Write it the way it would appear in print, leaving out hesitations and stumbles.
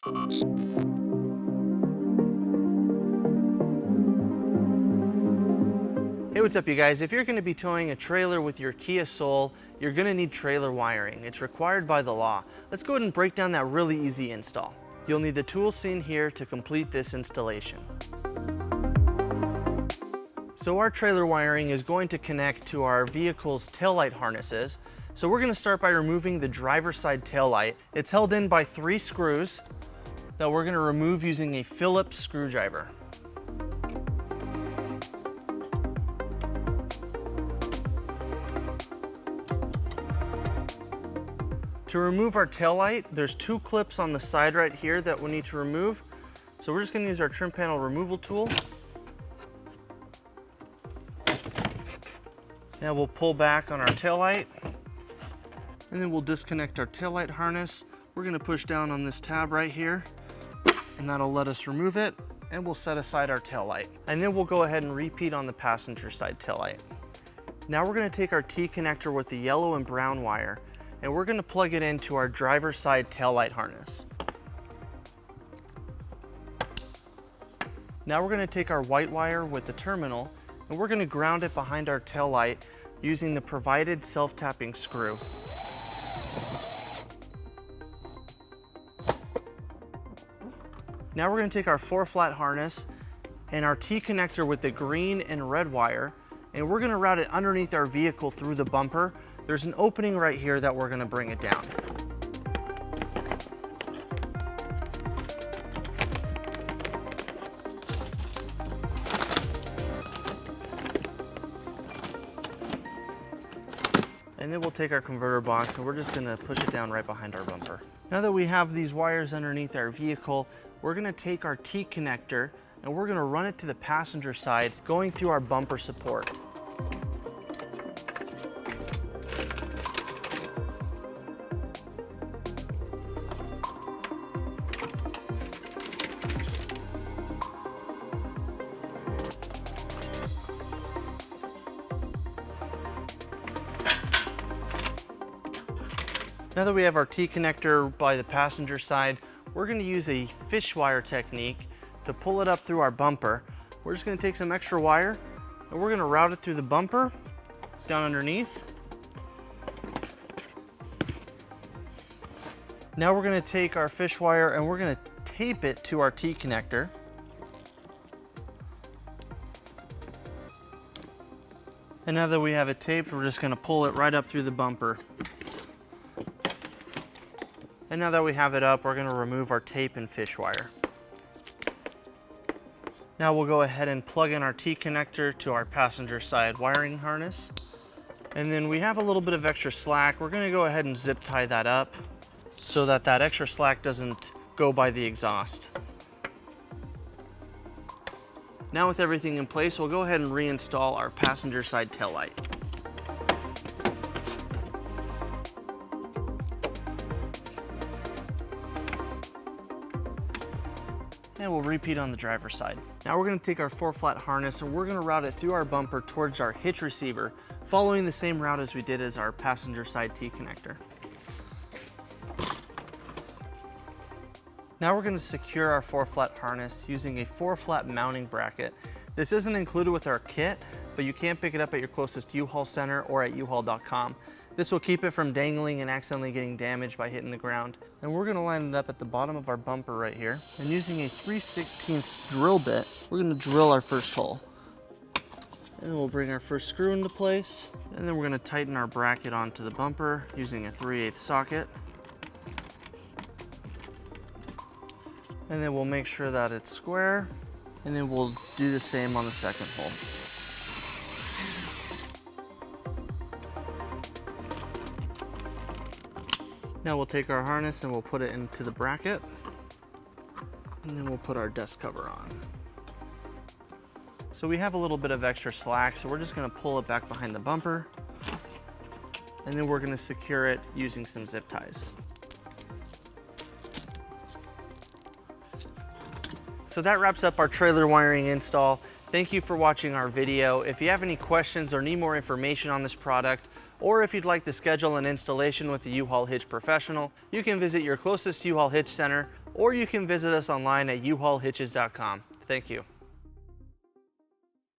Hey, what's up you guys? If you're going to be towing a trailer with your Kia Soul, you're going to need trailer wiring. It's required by the law. Let's go ahead and break down that really easy install. You'll need the tools seen here to complete this installation. So our trailer wiring is going to connect to our vehicle's taillight harnesses. So we're going to start by removing the driver's side taillight. It's held in by 3 screws that we're going to remove using a Phillips screwdriver. To remove our taillight, there's 2 clips on the side right here that we'll need to remove. So we're just going to use our trim panel removal tool. Now we'll pull back on our taillight, and then we'll disconnect our taillight harness. We're going to push down on this tab right here, and that'll let us remove it, and we'll set aside our taillight. And then we'll go ahead and repeat on the passenger side taillight. Now we're going to take our T connector with the yellow and brown wire, and we're going to plug it into our driver's side taillight harness. Now we're going to take our white wire with the terminal, and we're going to ground it behind our taillight using the provided self-tapping screw. Now we're going to take our 4-flat harness and our T connector with the green and red wire, and we're going to route it underneath our vehicle through the bumper. There's an opening right here that we're going to bring it down. And then we'll take our converter box and we're just going to push it down right behind our bumper. Now that we have these wires underneath our vehicle, we're going to take our T connector and we're going to run it to the passenger side, going through our bumper support. Now that we have our T connector by the passenger side, we're going to use a fish wire technique to pull it up through our bumper. We're just going to take some extra wire and we're going to route it through the bumper, down underneath. Now we're going to take our fish wire and we're going to tape it to our T connector. And now that we have it taped, we're just going to pull it right up through the bumper. And now that we have it up, we're going to remove our tape and fish wire. Now we'll go ahead and plug in our T connector to our passenger side wiring harness. And then we have a little bit of extra slack. We're going to go ahead and zip tie that up so that that extra slack doesn't go by the exhaust. Now with everything in place, we'll go ahead and reinstall our passenger side taillight. And we'll repeat on the driver's side. Now we're going to take our 4-flat harness and we're going to route it through our bumper towards our hitch receiver, following the same route as we did as our passenger side T connector. Now we're going to secure our 4-flat harness using a 4-flat mounting bracket. This isn't included with our kit, but you can pick it up at your closest U-Haul center or at uhaul.com. This will keep it from dangling and accidentally getting damaged by hitting the ground. And we're going to line it up at the bottom of our bumper right here. And using a 3/16 drill bit, we're going to drill our first hole. And then we'll bring our first screw into place. And then we're going to tighten our bracket onto the bumper using a 3/8 socket. And then we'll make sure that it's square. And then we'll do the same on the second hole. Now we'll take our harness and we'll put it into the bracket. And then we'll put our dust cover on. So we have a little bit of extra slack, so we're just going to pull it back behind the bumper. And then we're going to secure it using some zip ties. So that wraps up our trailer wiring install. Thank you for watching our video. If you have any questions or need more information on this product, or if you'd like to schedule an installation with a U-Haul Hitch professional, you can visit your closest U-Haul Hitch center or you can visit us online at uhaulhitches.com. Thank you.